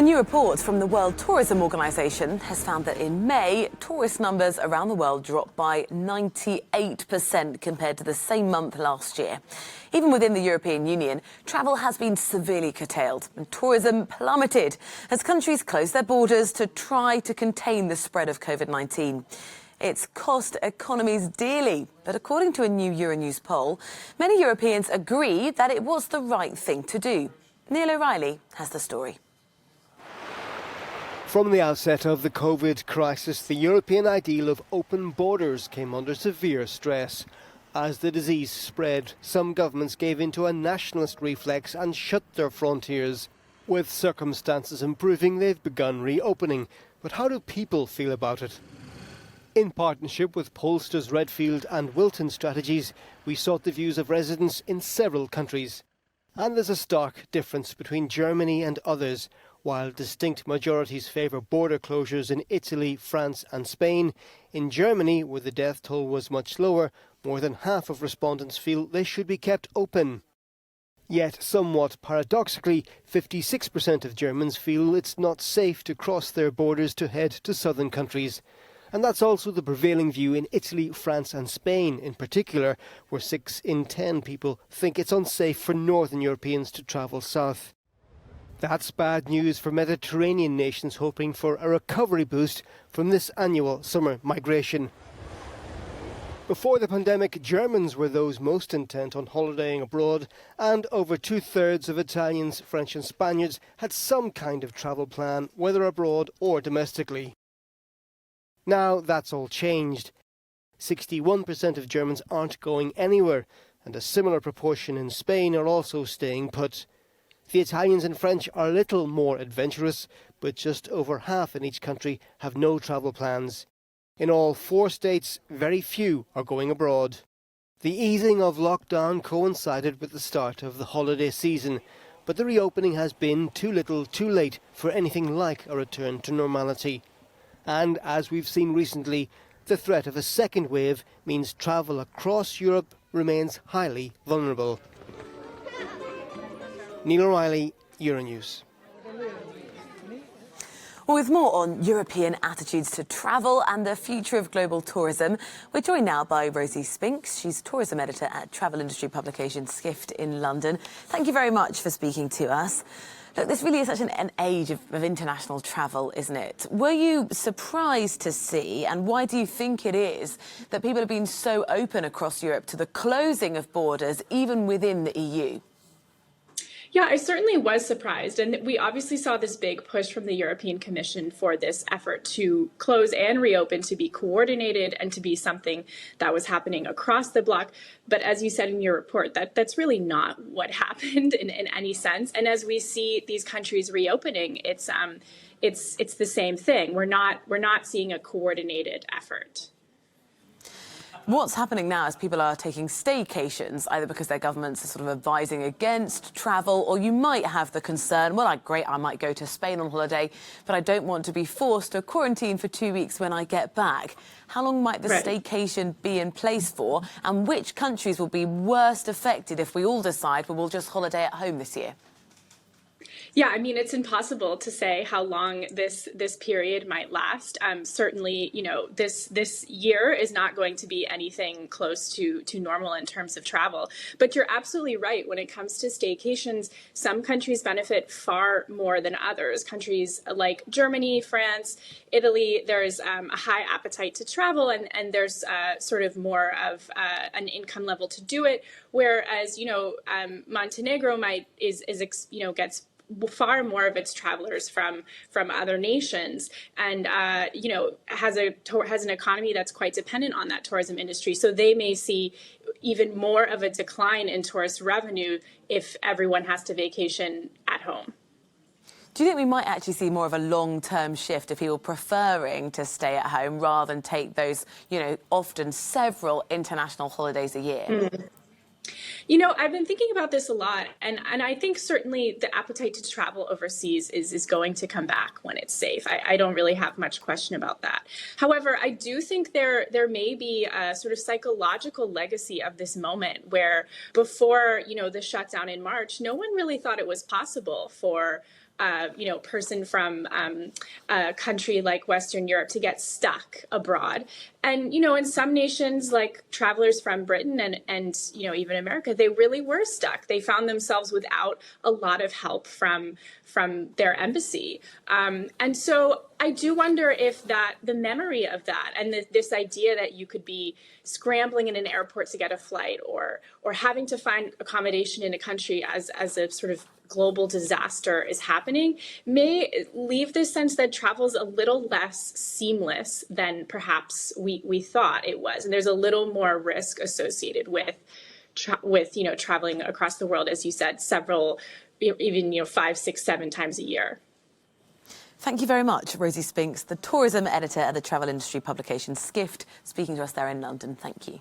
new report from the World Tourism Organization has found that in May, tourist numbers around the world dropped by 98% compared to the same month last year. Even within the European Union, travel has been severely curtailed and tourism plummeted as countries closed their borders to try to contain the spread of COVID-19. It's cost economies dearly, but according to a new Euronews poll, many Europeans agree that it was the right thing to do. Neil O'Reilly has the story. From the outset of the COVID crisis, the European ideal of open borders came under severe stress. As the disease spread, some governments gave into a nationalist reflex and shut their frontiers. With circumstances improving, they've begun reopening. But how do people feel about it? In partnership with pollsters Redfield and Wilton Strategies, we sought the views of residents in several countries. And there's a stark difference between Germany and others. While distinct majorities favour border closures in Italy, France and Spain, in Germany, where the death toll was much lower, more than half of respondents feel they should be kept open. Yet, somewhat paradoxically, 56% of Germans feel it's not safe to cross their borders to head to southern countries. And that's also the prevailing view in Italy, France and Spain in particular, where 6 in 10 people think it's unsafe for northern Europeans to travel south. That's bad news for Mediterranean nations hoping for a recovery boost from this annual summer migration. Before the pandemic, Germans were those most intent on holidaying abroad, and over 2/3 of Italians, French and Spaniards had some kind of travel plan, whether abroad or domestically. Now that's all changed. 61% of Germans aren't going anywhere, and a similar proportion in Spain are also staying put. The Italians and French are a little more adventurous, but just over half in each country have no travel plans. In all 4 states, very few are going abroad. The easing of lockdown coincided with the start of the holiday season, but the reopening has been too little too late for anything like a return to normality. And as we've seen recently, the threat of a second wave means travel across Europe remains highly vulnerable. Neil O'Reilly, Euronews. Well, with more on European attitudes to travel and the future of global tourism, we're joined now by Rosie Spinks. She's tourism editor at travel industry publication Skift in London. Thank you very much for speaking to us. Look, this really is such an age of international travel, isn't it? Were you surprised to see, and why do you think it is, that people have been so open across Europe to the closing of borders, even within the EU? Yeah, I certainly was surprised. And we obviously saw this big push from the European Commission for this effort to close and reopen, to be coordinated and to be something that was happening across the bloc. But as you said in your report, that's really not what happened in any sense. And as we see these countries reopening, it's the same thing. We're not seeing a coordinated effort. What's happening now is people are taking staycations, either because their governments are sort of advising against travel, or you might have the concern, well, great, I might go to Spain on holiday, but I don't want to be forced to quarantine for 2 weeks when I get back. How long might the staycation be in place for, and which countries will be worst affected if we all decide, well, we'll just holiday at home this year? Yeah, I mean, it's impossible to say how long this period might last. Certainly, this year is not going to be anything close to normal in terms of travel. But you're absolutely right. When it comes to staycations, some countries benefit far more than others. Countries like Germany, France, Italy, there's a high appetite to travel, and there's sort of more of an income level to do it. Whereas, Montenegro gets far more of its travelers from other nations, and has an economy that's quite dependent on that tourism industry. So they may see even more of a decline in tourist revenue if everyone has to vacation at home. Do you think we might actually see more of a long-term shift of people preferring to stay at home rather than take those, often several international holidays a year? Mm-hmm. I've been thinking about this a lot, and I think certainly the appetite to travel overseas is going to come back when it's safe. I don't really have much question about that. However, I do think there may be a sort of psychological legacy of this moment where before, the shutdown in March, no one really thought it was possible for person from a country like Western Europe to get stuck abroad. And, in some nations, like travelers from Britain and even America, they really were stuck. They found themselves without a lot of help from their embassy. And so I do wonder if the memory of that and this idea that you could be scrambling in an airport to get a flight or having to find accommodation in a country as a sort of global disaster is happening may leave this sense that travel is a little less seamless than perhaps we thought it was. And there's a little more risk associated with traveling across the world, as you said, several, even 5, 6, 7 times a year. Thank you very much, Rosie Spinks, the tourism editor at the travel industry publication Skift, speaking to us there in London. Thank you.